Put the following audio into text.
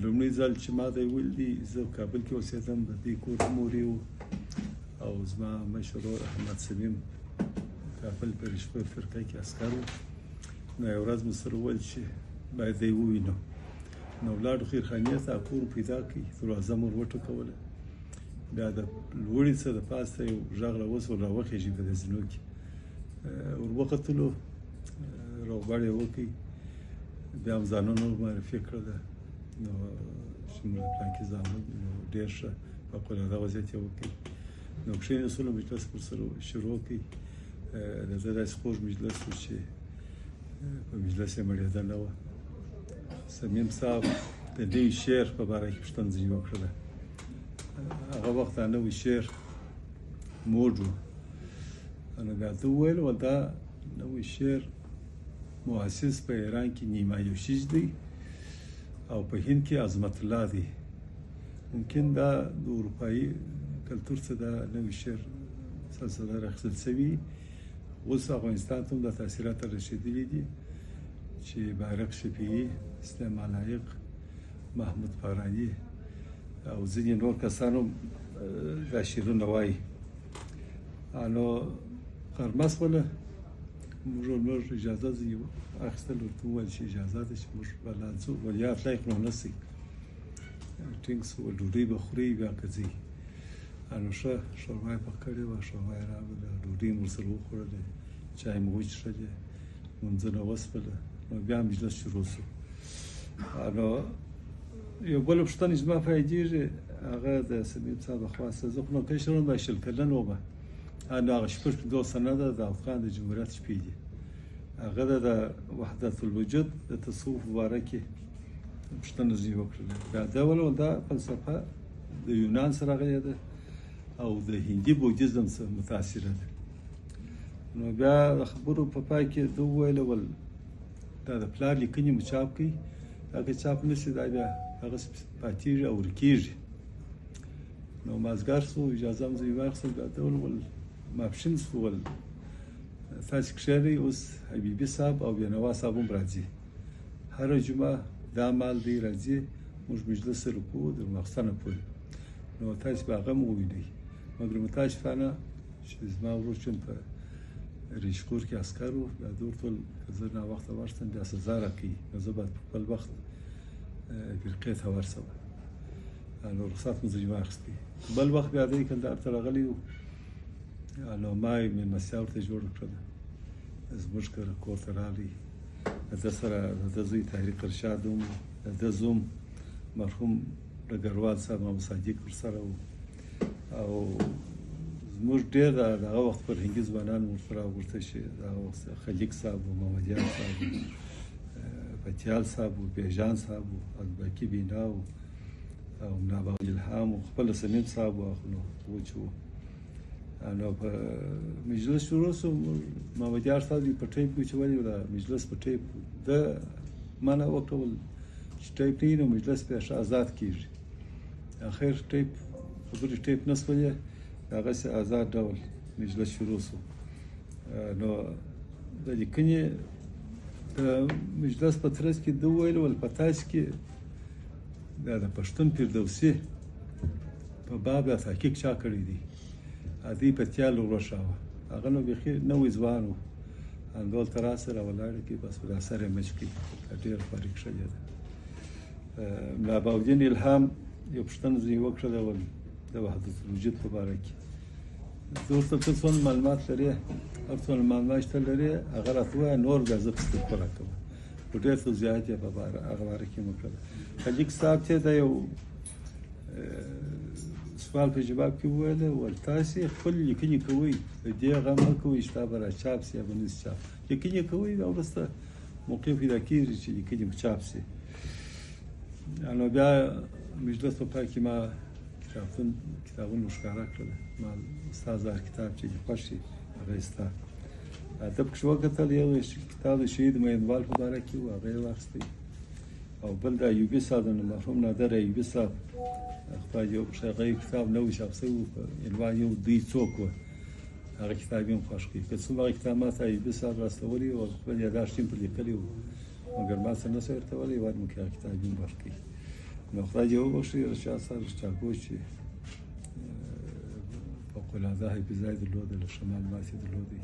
لومړی ځل چې ما ته یې ویل دي زه کابل کې اوسېدم د دې کور مورې و او زما مشر ورور احمد صمیم کابل په رشوه فرقه کې عسکر و. نو یوه ورځ مو سره وویل چې باید دی ووینو. نو ولاړو خیرخانې ته کور پیدا کړي، دروازه مو ور وټکوله. بیا د لوړې څه د پاسه یو غږ راوسو راوخېږي په د زینو کې ور وختلو، روغبړ یې وکړئ. بیا هم ځانونه معرفي کړله. نو چې موږ پلانکي زامن نو ډېر ښه فوقالعاده وضعیت یې وکړي. نو کښېنستلو مجلس ورسره شروع کړي. د ده داسې خوږ مجلس و چې په مجلس یې مړېده نه وه. صمیم صاحب د نوي شعر په باره کې پوښتنه ځینې وکړله. هغه وخت دا نوی شعر موډ و. نو بیا ده وویل و دا نوی شعر مؤسس په ایران کې نیما یوشیج دی او په هند کې عظمت الله دی. ممکن دا د اروپایي کلتور څخه دا نوی شعر سلسله راخیستل شوي. اوس افغانستان ته هم دا تاثیرات رسېدلي دي چې بارق شفیعي، سلیمان عایق، محمود فاراني او ځینې نور کسان هم دا شعرونه وایي. نو غرمه شوله، موږ اجازه ځینې اخیستل، ورته وویل چې اجازه ده چې موږ به لاړ ځو، ولې اطلاق نو نه شي ټینګ شو. ډوډۍ به خورئ بیا که ځئ. نو ښه شوروا یې پخ کړې وه، شوروا یې راغله، ډوډۍ مو ورسره وخوړلې، چای مو وڅښلې، لمونځونه وشوله. نو بیا مجلس شروع شو. نو یو بله پوښتنه چې زما پیدېږي هغه د صمیم صاحب لخوا څه، زه خو نو کشر وم، دا 20 کلن ومه. نو هغه شپږ 50 سنه ده د افغان د جمهوریت شپې دي. هغه د وحدت الوجود د تصوف په باره کې پوښتنه ځینې وکړله. بیا ده وویل دا فلسفه د یونان سره راغلې ده او د هندي بودیزم سره متاثره ده. نو بیا د خبرو په پای کې ده وویل ول دا د پلار لیکنې مو چاپ کړئ، دا که چاپ نه شي دا بیا هغسې پاتېږي او ورکېږي. نو مازدیګر شو، اجازه مو ځینې واخیستل. بیا ده وویل ماپښین شو، ول تاسې کښېنئ، اوس حبیبي صاحب او بېنوا صاحب هم راځي، هره جمعه دا مال دی راځي، موږ مجلس سره کوو د ماخستنه پورې. نو تاسې به هغه هم ووینئ. مګر متاسفانه چې زما ورور چون په ریشکور کې عسکر و، بیا ده ورته وویل که زه ناوخته ورشم بیا سزا راکوي، نو زه باید په خپل وخت فرقې ته ورسم. نو رخصت مو ځینې واخیستی. بل وخت بیا دی کندهار ته راغلی و. نو ما یې مېلمستیا ورته جوړه کړله، زموږ کور ته راغی. د ده سره د ده زوی طارق ارشاد هم، د ده زوم مرحوم ډګروال صاحب محمد صادق ورسره و. او زموږ ډېر د هغه وخت فرهنګي ځوانان ورته راوغوښته چې د هغه وخت خلیق صاحب و، محمدیار صاحب و، فتیال صاحب و، بیژان صاحب و، ازبکي بینا و او منابع الهام و خپله صمیم صاحب و. نو وچ و. نو په مجلس شروع شو. محمدیار صاحب په ټیپ کې وچولي و، د مجلس په ټیپ ده منع وکړل چې ټیپ نه وي نو مجلس بیا ښه ازاد کېږي. اخر ټیپ خبرې ټیپ نه شولې، هغسې ازاد ډول مجلس شروع شو. نو د لیکنې د مجلس په ترڅ کې ده وویل ول په تاسې کې دا د پښتون فردوسي په باب دا تحقیق چا کړی دی؟ دوی په تیال وروښاوه. هغه نو بیخي نوی ځوان و، انګول ته راسه راولاړې کړي، بس په دا سر یې مچ کړي، ډېر فارغ شوی ده. ملا باودین الهام یو پوښتنه ځینې وکړله ول د وحدت الوجود په باره کې. زه ورته ته څومره معلومات لرې، هر څومره معلومات شته لرې هغه راته ووایه، نور بیا زه پسې پوره کوم. خو ډېر توضیحات یې په هغه باره کې مو کړل. خلیق صاحب چې د یو سوال په جواب کې وویل ول تاسې خپل لیکنې کوئ، د دې غم مه کوئ چې دا به راچاپ شي یا به نه شي چاپ. لیکنې کوئ بیا وروسته موقع پیدا کېږي چې لیکنې مو چاپ شي. نو بیا مجلس په پای کې ما کتابونه ښکاره کړل. ما ستا زار کتاب چې دې خوښ شي هغه یې ستا. ده پکښې وکتل، یو کتاب د شهید مینوال په باره کې و، هغه یې واخیستی. او بل د ایوبي صاحب د مرحوم نادر ایوبي صاحب خپل یو هغه کتاب نوی چاپ شوی و په عنوان یو دوی څوک و، هغه کتاب یې هم خوښ کړي. که څومره هغه کتاب ما ته ایوبي صاحب راستولی و او خپل یاداشت یې پرې لیکلی و، مګر ما څه نه شو ورته ویلی، یوازې مو کې هغه کتاب یې هم ورکړي. نو خدای دې وبخښي رشاد صاحب رشتاګو چې فوقالعاده حافظه یې درلوده، له ښه معلومات یې درلودی